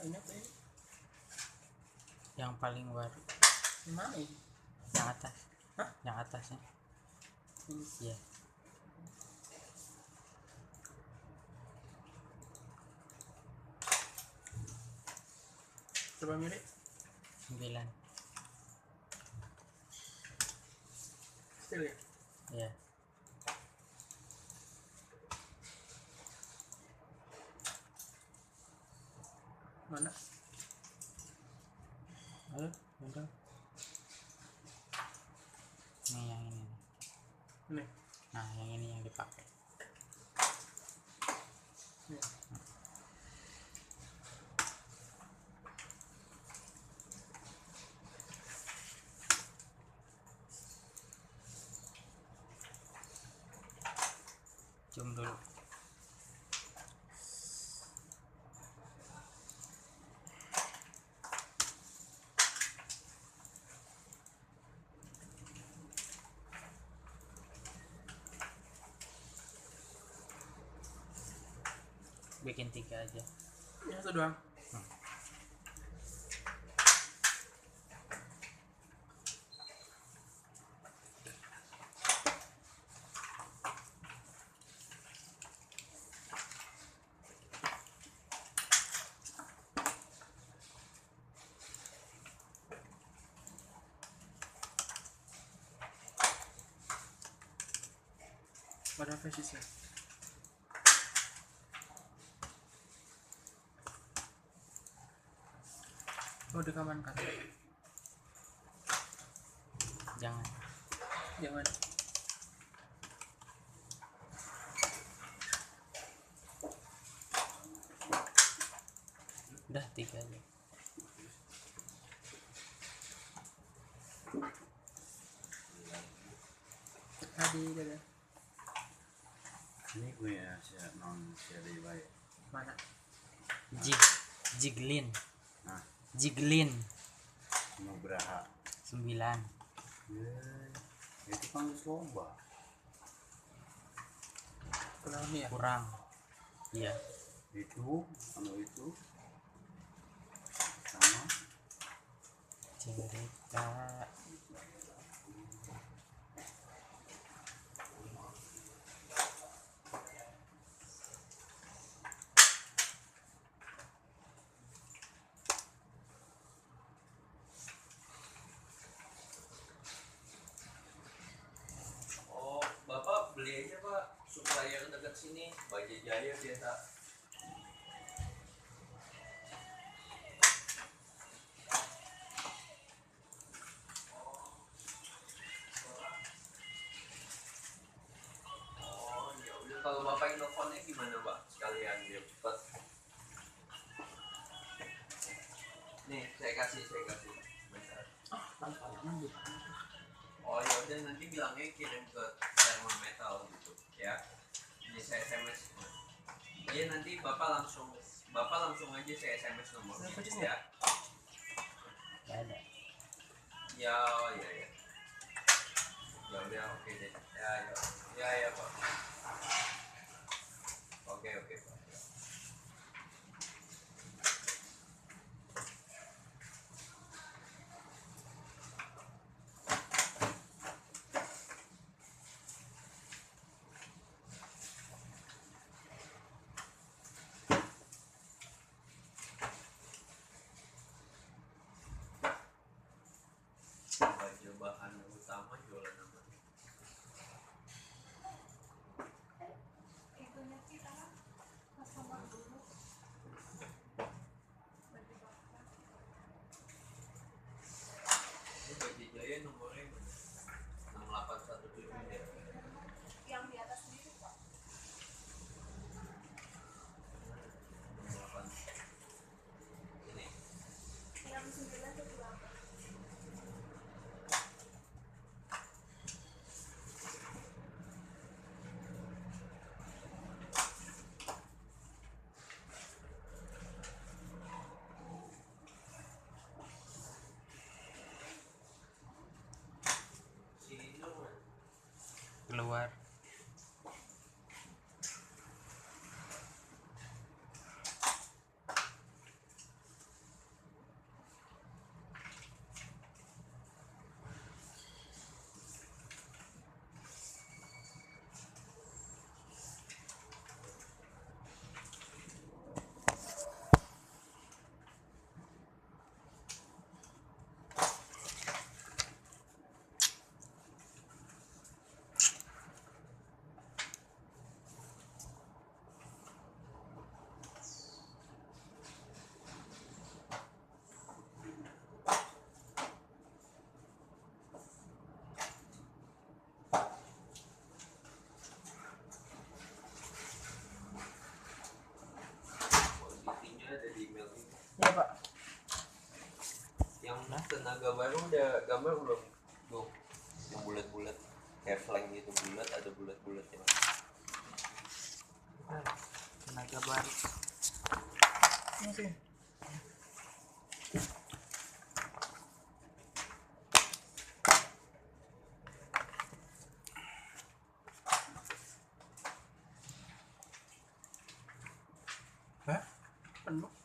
ini apa ini? Yang paling baru. Mana ini? Yang atas. Hah? Yang atasnya. Ini. Iya. Coba mirip. 9. Still ya? Iya. Mana? Ayo, udah. Nih yang ini. Ini. Nah, yang ini yang dipakai. Ini. Zoom dulu. Bikin 3 aja. Ini satu doang. Pada faces ya. Oh, rekaman kan? Jangan. Jangan. Udah 3 aja. Tadi ada. Ini gue ya non dari baik. Mana? Jiglin. Nah, Jiglin. Nugraha. 9. Itu kan lomba. Kalau ini ya. Kurang. Iya. Itu, itu sama Cerita. Oh, Bapak beli aja Pak, supplier dekat sini, Baja Jaya biasa. Oh, ya udah, kalau Bapak Innofonnya gimana Pak? Sekalian biar cepat. Nih, saya kasih. Bentar. Oh ya udah, nanti bilangnya kirim ke Thermal Metal gitu ya. Ini saya SMS. Iya, nanti Bapak langsung aja saya SMS nomornya ya. Gak ada. Ya. Ya udah, oke deh. Ya Pak. Oke Pak. Baju bahan utama jualan apa? Ini Baja Jaya nomornya mana? 6817 ya. Yang di atas sendiri Pak. 68. Ini. Yang 9 itu berapa? tenaga baru udah gambar belum tuh yang bulat-bulat kayak flank gitu bulat ada bulat-bulatnya. Tenaga baru. Oke. Hah? Penuh.